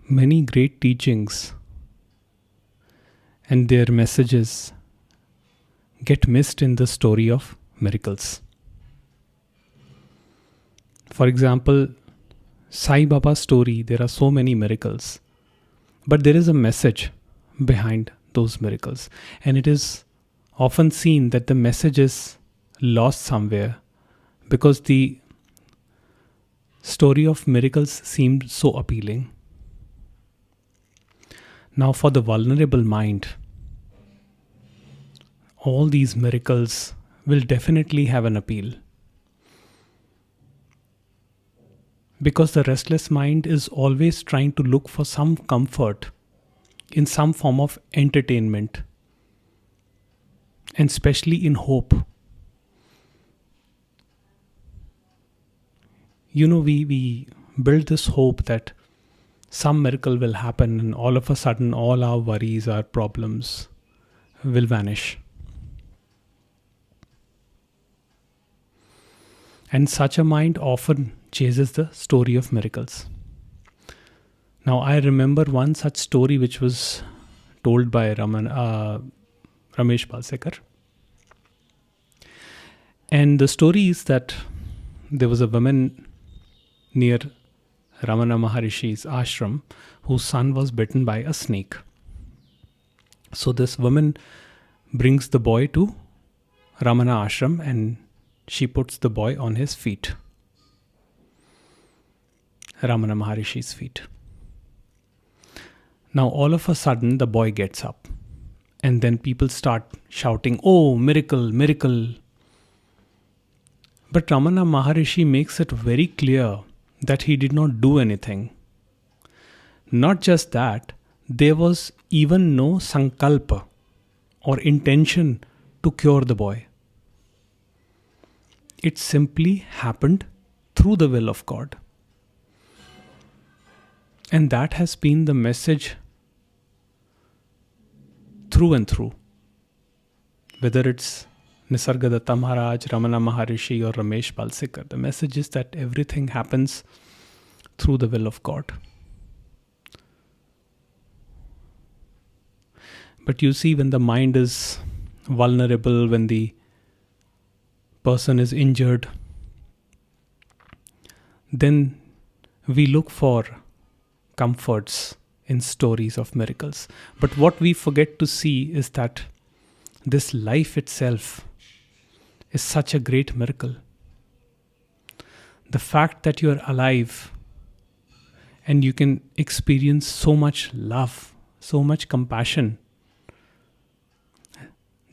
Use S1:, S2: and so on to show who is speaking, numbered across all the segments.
S1: Many great teachings and their messages get missed in the story of miracles. For example, Sai Baba's story, there are so many miracles, but there is a message behind those miracles, and it is often seen that the message is lost somewhere because the story of miracles seemed so appealing. Now, for the vulnerable mind, all these miracles will definitely have an appeal. Because the restless mind is always trying to look for some comfort in some form of entertainment, and especially in hope. We build this hope that some miracle will happen and all of a sudden all our worries, our problems will vanish. And such a mind often chases the story of miracles. Now, I remember one such story which was told by Ramesh Balsekar. And the story is that there was a woman near Ramana Maharishi's ashram whose son was bitten by a snake. So this woman brings the boy to Ramana ashram and she puts the boy on his feet. Ramana Maharishi's feet. Now all of a sudden the boy gets up and then people start shouting, "Oh, miracle, miracle." But Ramana Maharishi makes it very clear that he did not do anything. Not just that, there was even no sankalpa or intention to cure the boy. It simply happened through the will of God. And that has been the message through and through. Whether it's Nisargadatta Maharaj, Ramana Maharishi or Ramesh Balsekar, the message is that everything happens through the will of God. But you see, when the mind is vulnerable, when the person is injured, then we look for comforts in stories of miracles. But what we forget to see is that this life itself is such a great miracle. The fact that you are alive and you can experience so much love, so much compassion,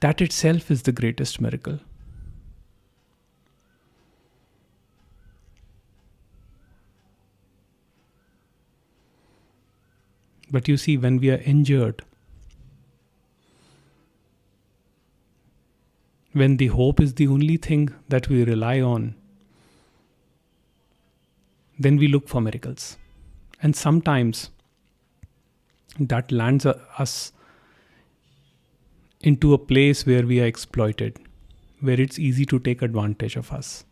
S1: that itself is the greatest miracle. But you see, when we are injured, when the hope is the only thing that we rely on, then we look for miracles. And sometimes that lands us into a place where we are exploited, where it's easy to take advantage of us.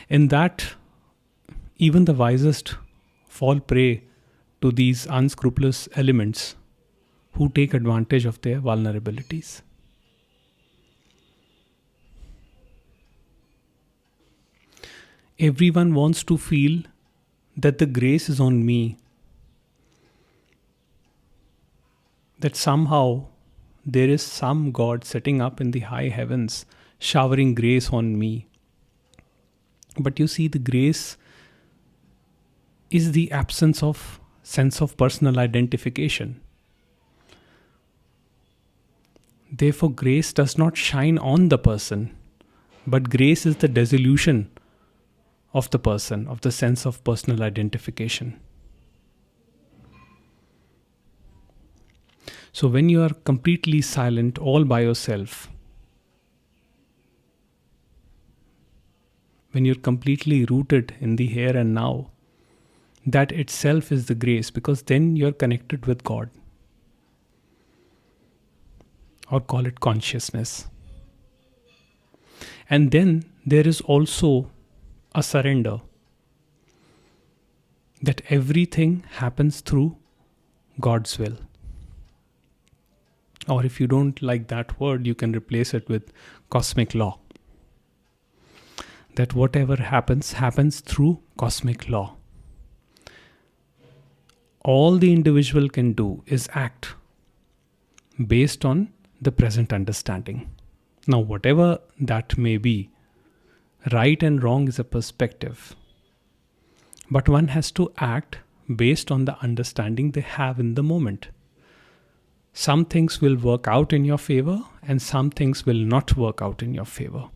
S1: In that, even the wisest fall prey to these unscrupulous elements who take advantage of their vulnerabilities. Everyone wants to feel that the grace is on me, that somehow there is some God sitting up in the high heavens showering grace on me. But you see, the grace is the absence of sense of personal identification. Therefore, grace does not shine on the person, but grace is the dissolution of the person, of the sense of personal identification. So when you are completely silent all by yourself, when you're completely rooted in the here and now, that itself is the grace, because then you're connected with God. Or call it consciousness. And then there is also a surrender. that everything happens through God's will. Or if you don't like that word, you can replace it with cosmic law. That whatever happens, happens through cosmic law. All the individual can do is act based on the present understanding. Now, whatever that may be, right and wrong is a perspective. But one has to act based on the understanding they have in the moment. Some things will work out in your favor and some things will not work out in your favor.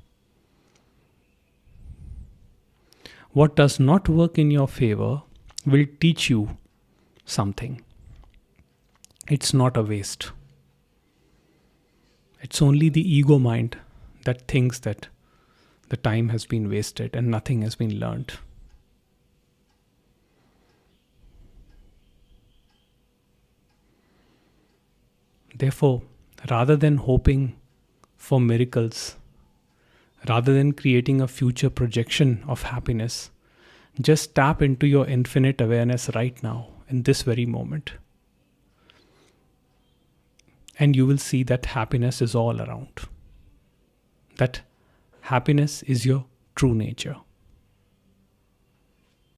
S1: What does not work in your favor will teach you something. It's not a waste. It's only the ego mind that thinks that the time has been wasted and nothing has been learned. Therefore, rather than hoping for miracles, rather than creating a future projection of happiness, just tap into your infinite awareness right now, in this very moment. And you will see that happiness is all around. That happiness is your true nature.